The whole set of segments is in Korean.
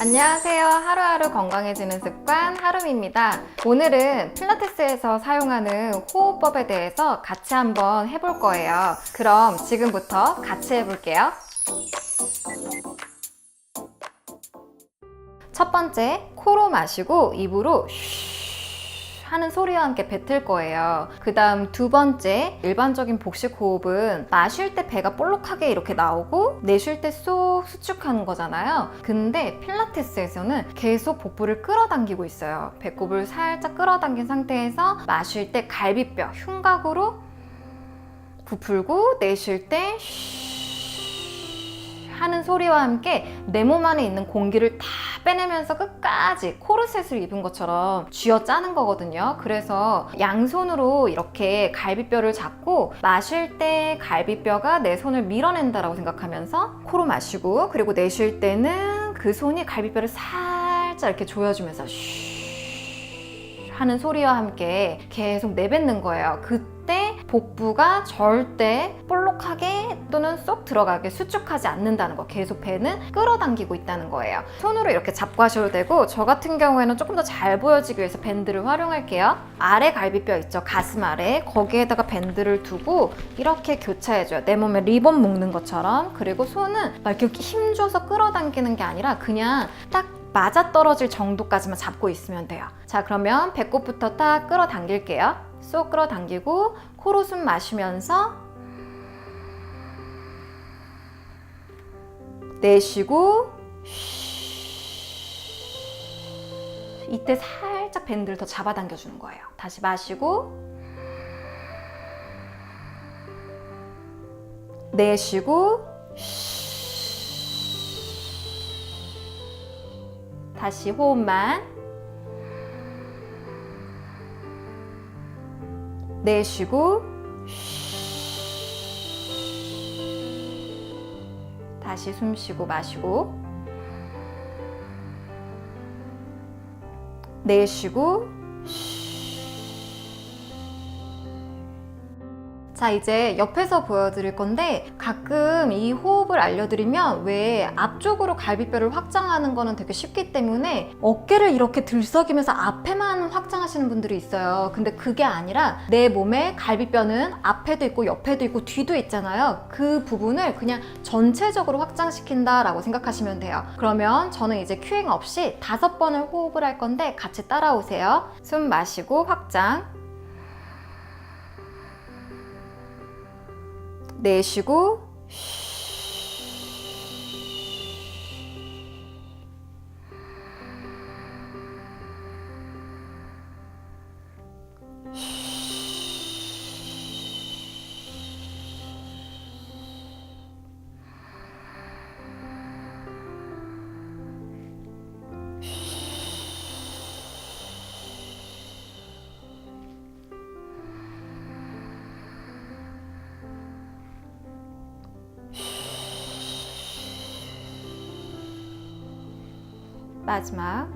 안녕하세요. 하루하루 건강해지는 습관 하루미입니다. 오늘은 필라테스에서 사용하는 호흡법에 대해서 같이 한번 해볼 거예요. 그럼 지금부터 같이 해볼게요. 첫 번째, 코로 마시고 입으로 쉬 하는 소리와 함께 뱉을 거예요. 그 다음 두 번째, 일반적인 복식 호흡은 마실 때 배가 볼록하게 이렇게 나오고 내쉴 때 쏙 수축하는 거잖아요. 근데 필라테스에서는 계속 복부를 끌어당기고 있어요. 배꼽을 살짝 끌어당긴 상태에서 마실 때 갈비뼈, 흉곽으로 부풀고 내쉴 때 하는 소리와 함께 내 몸 안에 있는 공기를 다 빼내면서 끝까지 코르셋을 입은 것처럼 쥐어 짜는 거거든요. 그래서 양손으로 이렇게 갈비뼈를 잡고 마실 때 갈비뼈가 내 손을 밀어낸다라고 생각하면서 코로 마시고, 그리고 내쉴 때는 그 손이 갈비뼈를 살짝 이렇게 조여주면서 쉬 하는 소리와 함께 계속 내뱉는 거예요. 그때 복부가 절대 볼록하게 또는 쏙 들어가게 수축하지 않는다는 거, 계속 배는 끌어당기고 있다는 거예요. 손으로 이렇게 잡고 하셔도 되고, 저 같은 경우에는 조금 더 잘 보여지기 위해서 밴드를 활용할게요. 아래 갈비뼈 있죠? 가슴 아래, 거기에다가 밴드를 두고 이렇게 교차해줘요. 내 몸에 리본 묶는 것처럼. 그리고 손은 막 이렇게 힘줘서 끌어당기는 게 아니라 그냥 딱 맞아떨어질 정도까지만 잡고 있으면 돼요. 자, 그러면 배꼽부터 딱 끌어당길게요. 쏙 끌어당기고 코로 숨 마시면서 내쉬고 이때 살짝 밴드를 더 잡아당겨 주는 거예요. 다시 마시고 내쉬고 다시 호흡만 내쉬고 다시 숨 쉬고 마시고 내쉬고. 자, 이제 옆에서 보여드릴 건데, 가끔 이 호흡을 알려드리면 왜 앞쪽으로 갈비뼈를 확장하는 거는 되게 쉽기 때문에 어깨를 이렇게 들썩이면서 앞에만 확장하시는 분들이 있어요. 근데 그게 아니라 내 몸에 갈비뼈는 앞에도 있고 옆에도 있고 뒤도 있잖아요. 그 부분을 그냥 전체적으로 확장시킨다라고 생각하시면 돼요. 그러면 저는 이제 큐잉 없이 5번을 호흡을 할 건데 같이 따라오세요. 숨 마시고 확장, 내쉬고 마지막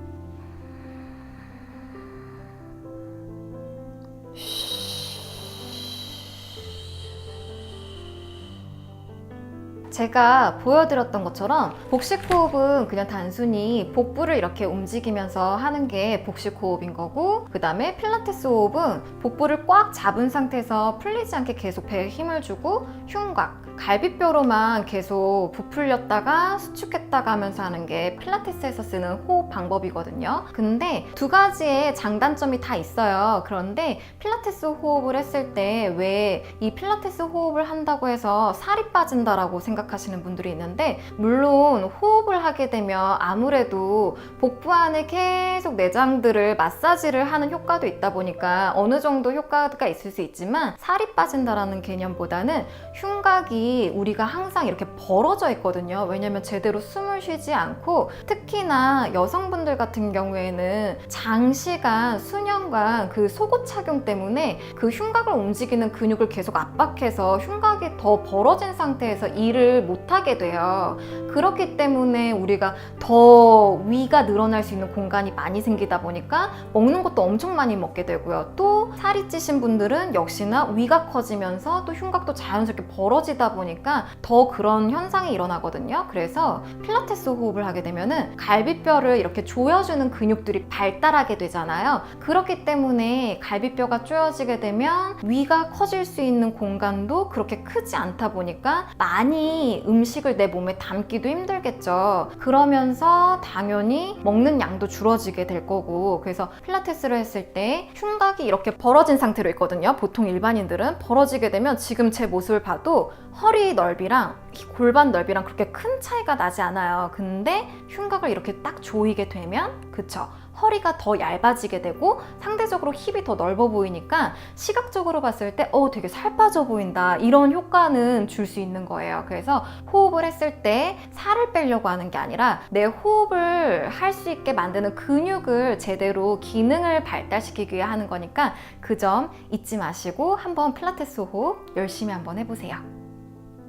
제가 보여드렸던 것처럼 복식 호흡은 그냥 단순히 복부를 이렇게 움직이면서 하는 게 복식 호흡인 거고, 그 다음에 필라테스 호흡은 복부를 꽉 잡은 상태에서 풀리지 않게 계속 배에 힘을 주고 흉곽, 갈비뼈로만 계속 부풀렸다가 수축했다가 하면서 하는 게 필라테스에서 쓰는 호흡 방법이거든요. 근데 두 가지의 장단점이 다 있어요. 그런데 필라테스 호흡을 했을 때 왜 이 필라테스 호흡을 한다고 해서 살이 빠진다라고 생각하시는 분들이 있는데, 물론 호흡을 하게 되면 아무래도 복부 안에 계속 내장들을 마사지를 하는 효과도 있다 보니까 어느 정도 효과가 있을 수 있지만, 살이 빠진다라는 개념보다는 흉곽이 우리가 항상 이렇게 벌어져 있거든요. 왜냐면 제대로 숨을 쉬지 않고, 특히나 여성분들 같은 경우에는 장시간 수년간 그 속옷 착용 때문에 그 흉곽을 움직이는 근육을 계속 압박해서 흉곽이 더 벌어진 상태에서 일을 호흡을 못하게 돼요. 그렇기 때문에 우리가 더 위가 늘어날 수 있는 공간이 많이 생기다 보니까 먹는 것도 엄청 많이 먹게 되고요. 또 살이 찌신 분들은 역시나 위가 커지면서 또 흉곽도 자연스럽게 벌어지다 보니까 더 그런 현상이 일어나거든요. 그래서 필라테스 호흡을 하게 되면은 갈비뼈를 이렇게 조여주는 근육들이 발달하게 되잖아요. 그렇기 때문에 갈비뼈가 조여지게 되면 위가 커질 수 있는 공간도 그렇게 크지 않다 보니까 많이 음식을 내 몸에 담기도 힘들겠죠. 그러면서 당연히 먹는 양도 줄어지게 될 거고, 그래서 필라테스를 했을 때 흉곽이 이렇게 벌어진 상태로 있거든요. 보통 일반인들은 벌어지게 되면 지금 제 모습을 봐도 허리 넓이랑 골반 넓이랑 그렇게 큰 차이가 나지 않아요. 근데 흉곽을 이렇게 딱 조이게 되면, 그쵸? 허리가 더 얇아지게 되고 상대적으로 힙이 더 넓어 보이니까 시각적으로 봤을 때 되게 살 빠져 보인다, 이런 효과는 줄 수 있는 거예요. 그래서 호흡을 했을 때 살을 빼려고 하는 게 아니라 내 호흡을 할 수 있게 만드는 근육을 제대로 기능을 발달시키기 위해 하는 거니까 그 점 잊지 마시고 한번 필라테스 호흡 열심히 한번 해보세요.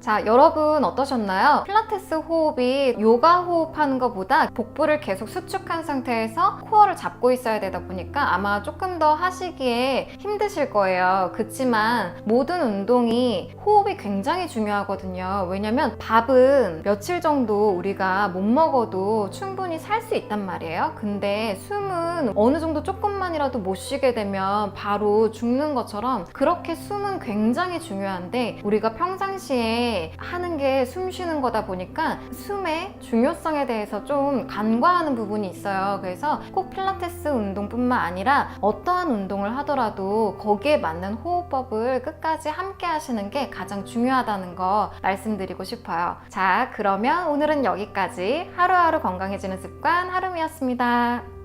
자, 여러분 어떠셨나요? 필라테스 호흡이 요가 호흡하는 것보다 복부를 계속 수축한 상태에서 코어를 잡고 있어야 되다 보니까 아마 조금 더 하시기에 힘드실 거예요. 그치만 모든 운동이 호흡이 굉장히 중요하거든요. 왜냐면 밥은 며칠 정도 우리가 못 먹어도 충분히 살 수 있단 말이에요. 근데 숨은 어느 정도 조금만이라도 못 쉬게 되면 바로 죽는 것처럼 그렇게 숨은 굉장히 중요한데, 우리가 평상시에 하는 게 숨 쉬는 거다 보니까 숨의 중요성에 대해서 좀 간과하는 부분이 있어요. 그래서 꼭 필라테스 운동뿐만 아니라 어떠한 운동을 하더라도 거기에 맞는 호흡법을 끝까지 함께 하시는 게 가장 중요하다는 거 말씀드리고 싶어요. 자, 그러면 오늘은 여기까지. 하루하루 건강해지는 습관 하루미였습니다.